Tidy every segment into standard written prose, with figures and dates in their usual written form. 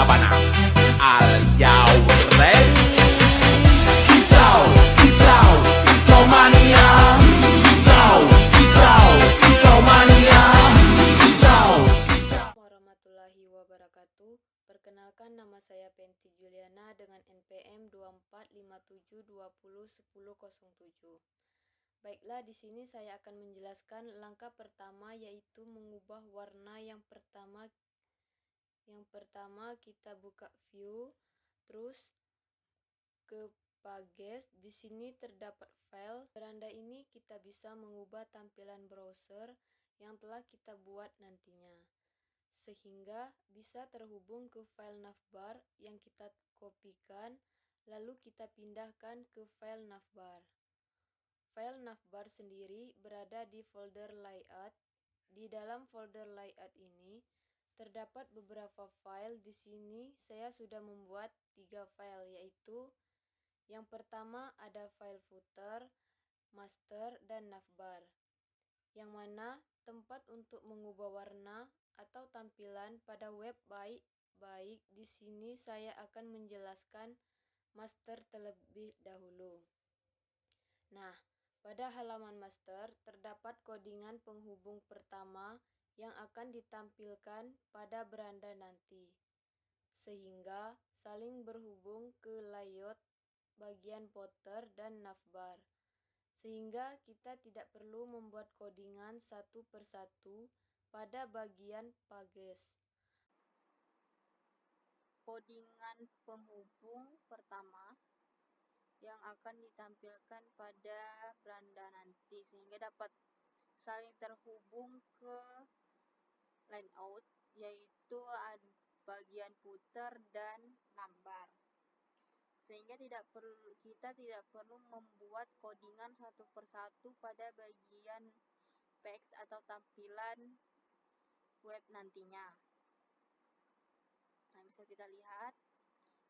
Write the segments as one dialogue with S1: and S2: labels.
S1: sabana. Are you ready? Kicau, kicau, kicau mania. Kicau, kicau, kicau mania. Kicau, kicau.
S2: Warahmatullahi wabarakatuh. Perkenalkan, nama saya Penti Juliana dengan NPM 2457201007. Baiklah, di sini saya akan menjelaskan langkah pertama, yaitu mengubah warna. Yang pertama kita buka view, terus ke pages. Di sini terdapat file. Beranda ini kita bisa mengubah tampilan browser yang telah kita buat nantinya, sehingga bisa terhubung ke file navbar yang kita kopikan, lalu kita pindahkan ke file navbar. File navbar sendiri berada di folder layout. Di dalam folder layout ini terdapat beberapa file. Di sini saya sudah membuat 3 file, yaitu yang pertama ada file footer, master, dan navbar, yang mana tempat untuk mengubah warna atau tampilan pada web baik di sini saya akan menjelaskan master terlebih dahulu. Nah, pada halaman master terdapat codingan penghubung pertama yang akan ditampilkan pada beranda nanti, sehingga saling berhubung ke layout bagian footer dan navbar, sehingga kita tidak perlu membuat codingan satu persatu pada bagian pages. Codingan penghubung pertama yang akan ditampilkan pada beranda nanti, sehingga dapat saling terhubung ke layout, yaitu bagian footer dan navbar, sehingga kita tidak perlu membuat codingan satu persatu pada bagian page atau tampilan web nantinya. Nah, bisa kita lihat.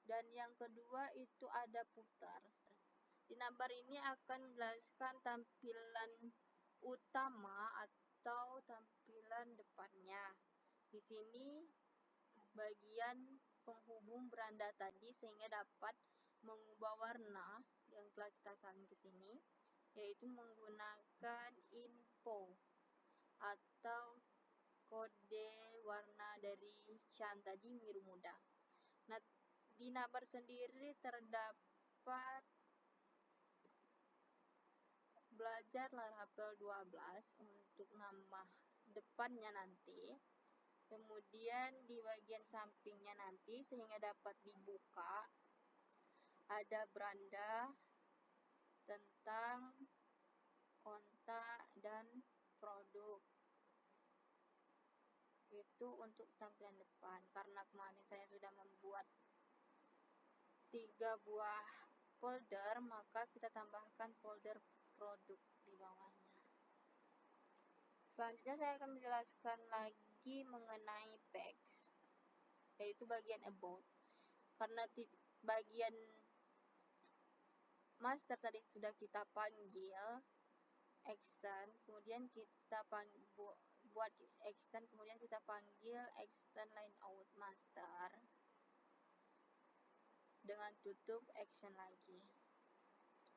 S2: Dan yang kedua itu ada footer. Di navbar ini akan menjelaskan tampilan utama atau tampilan depannya. Di sini bagian penghubung beranda tadi, sehingga dapat mengubah warna yang telah kita salin ke sini, yaitu menggunakan info atau kode warna dari Chan tadi, biru muda. Nah, di navbar sendiri terdapat belajar Laravel 12 untuk nama depannya nanti. Kemudian di bagian sampingnya nanti, sehingga dapat dibuka, ada beranda tentang kontak dan produk. Itu untuk tampilan depan. Karena kemarin saya sudah membuat 3 buah folder, maka kita tambahkan folder produk di bawahnya. Selanjutnya saya akan menjelaskan lagi mengenai page, yaitu bagian about. Karena bagian master tadi sudah kita panggil extend, kemudian kita buat extend, kemudian kita panggil extend layout master dengan tutup action lagi,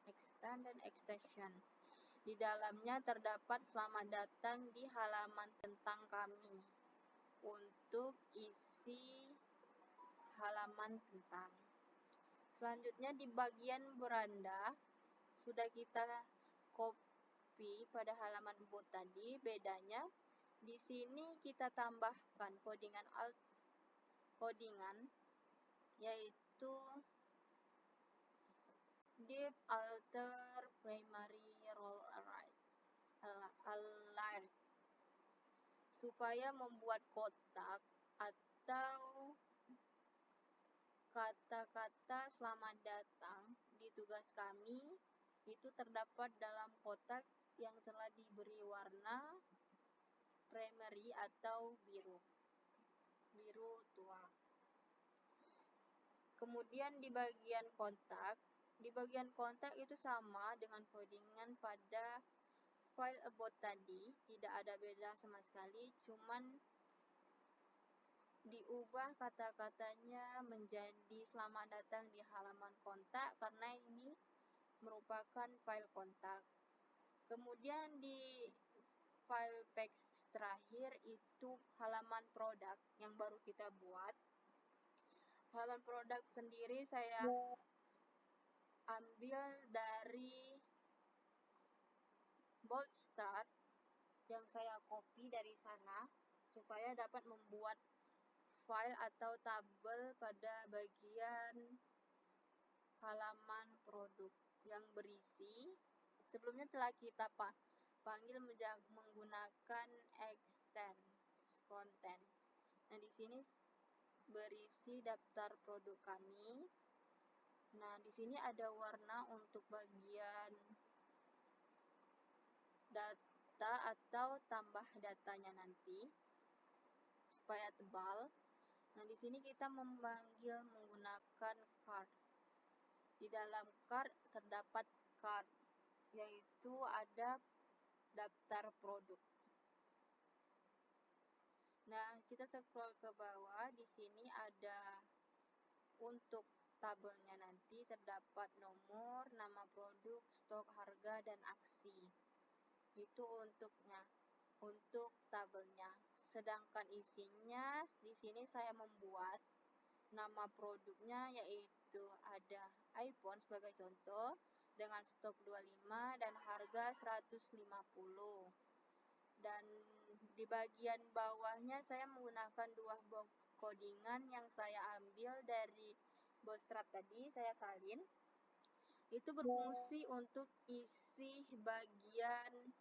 S2: extend dan extension. Di dalamnya terdapat selamat datang di halaman tentang kami, untuk isi halaman tentang. Selanjutnya di bagian beranda sudah kita copy pada halaman about tadi. Bedanya di sini kita tambahkan codingan, yaitu div alter primary role alert, supaya membuat kotak atau kata-kata selamat datang di tugas kami itu terdapat dalam kotak yang telah diberi warna primary atau biru tua. Kemudian di bagian kontak itu sama dengan codingan pada file about tadi, tidak ada beda sama sekali, cuman diubah kata-katanya
S3: menjadi selamat datang di halaman kontak karena ini merupakan file kontak. Kemudian di file text terakhir itu halaman produk yang baru kita buat. Halaman produk sendiri saya ambil dari Bootstrap yang saya copy dari sana supaya dapat membuat file atau tabel pada bagian halaman produk yang berisi sebelumnya telah kita panggil menggunakan extend content. Nah, di sini berisi daftar produk kami. Nah, di sini ada warna untuk bagian data atau tambah datanya nanti supaya tebal. Nah, di sini kita memanggil menggunakan card. Di dalam card terdapat card, yaitu ada daftar produk. Nah, kita scroll ke bawah. Di sini ada untuk tabelnya nanti terdapat nomor, nama produk, stok, harga, dan aksi. Itu untuk tabelnya. Sedangkan isinya di sini saya membuat nama produknya, yaitu ada iPhone sebagai contoh dengan stok 25 dan harga 150. Dan di bagian bawahnya saya menggunakan dua box codingan yang saya ambil dari Bootstrap tadi, saya salin. Itu berfungsi untuk isi bagian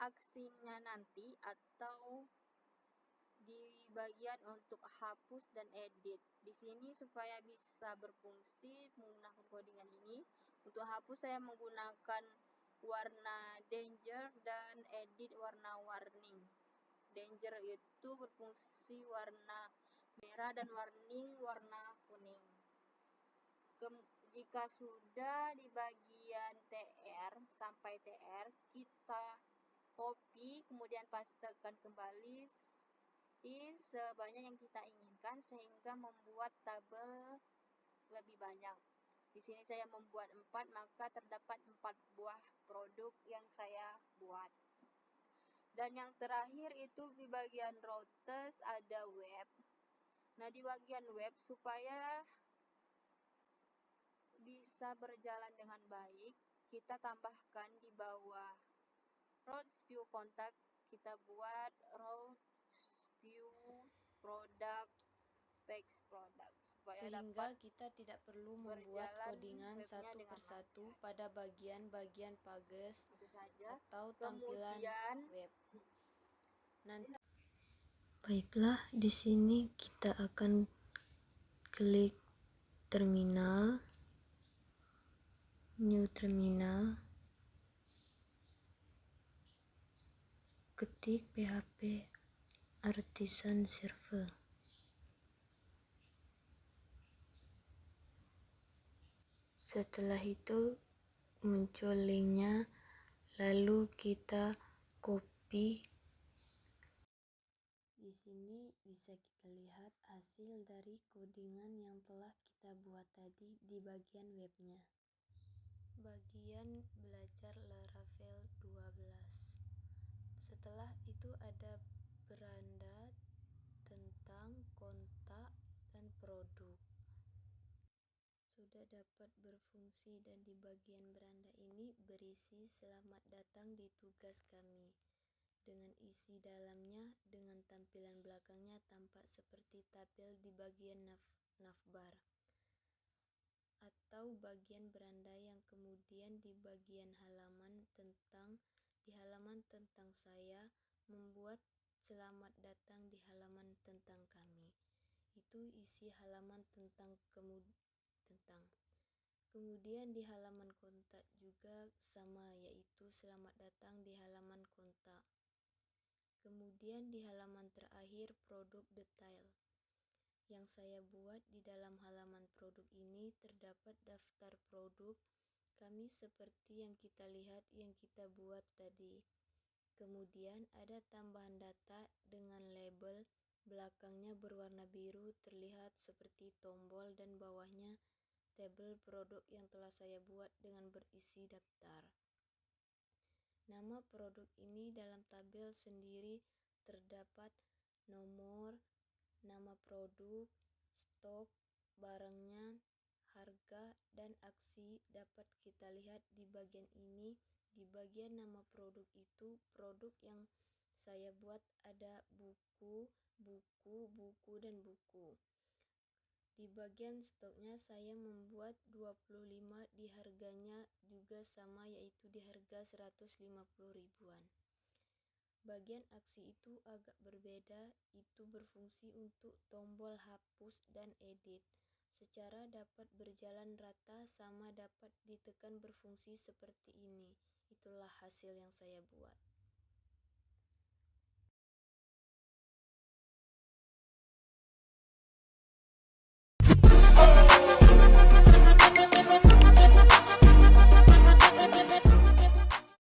S3: aksinya nanti atau di bagian untuk hapus dan edit. Di sini supaya bisa berfungsi menggunakan codingan ini. Untuk hapus saya menggunakan warna danger dan edit warna warning. Danger itu berfungsi warna merah dan warning warna kuning. Jika sudah di bagian TR sampai TR, kita copy kemudian pastekan kembali sebanyak yang kita inginkan sehingga membuat tabel lebih banyak. Di sini saya membuat 4, maka terdapat 4 buah produk yang saya buat. Dan yang terakhir itu di bagian routes ada web. Nah, di bagian web supaya bisa berjalan dengan baik, kita tambahkan di bawah routes view kontak, kita buat routes view product text product supaya
S2: Sehingga
S3: dapat
S2: kita tidak perlu membuat codingan satu persatu pada bagian-bagian pages atau tampilan web. Nanti baiklah, di sini kita akan klik terminal, new terminal, ketik php artisan server. Setelah itu muncul linknya, lalu kita copy. Di sini bisa kita lihat hasil dari codingan yang telah kita buat tadi di bagian webnya. Bagian belajar Laravel 12. Setelah itu ada beranda tentang kontak dan produk. Sudah dapat berfungsi dan di bagian beranda ini berisi selamat datang di tugas kami. Dengan isi dalamnya, dengan tampilan belakangnya tampak seperti tabel di bagian navbar atau bagian beranda yang kemudian di bagian halaman tentang saya membuat selamat datang di halaman tentang kami. Itu isi halaman tentang. Kemudian di halaman kontak juga sama, yaitu selamat datang di halaman kontak. Kemudian di halaman terakhir produk detail. Yang saya buat di dalam halaman produk ini terdapat daftar produk kami seperti yang kita lihat yang kita buat tadi. Kemudian ada tambahan data dengan label Belakangnya berwarna biru terlihat seperti tombol dan bawahnya tabel produk yang telah saya buat dengan berisi daftar. Nama produk ini dalam tabel sendiri terdapat nomor, nama produk, stok, barangnya, harga, dan aksi dapat kita lihat di bagian ini. Di bagian nama produk itu, produk yang saya buat ada buku, buku, dan buku. Di bagian stoknya saya membuat 25 di harganya juga sama, yaitu di harga 150 ribuan. Bagian aksi itu agak berbeda, itu berfungsi untuk tombol hapus dan edit. Secara dapat berjalan rata sama dapat ditekan berfungsi seperti ini. Itulah hasil yang saya buat.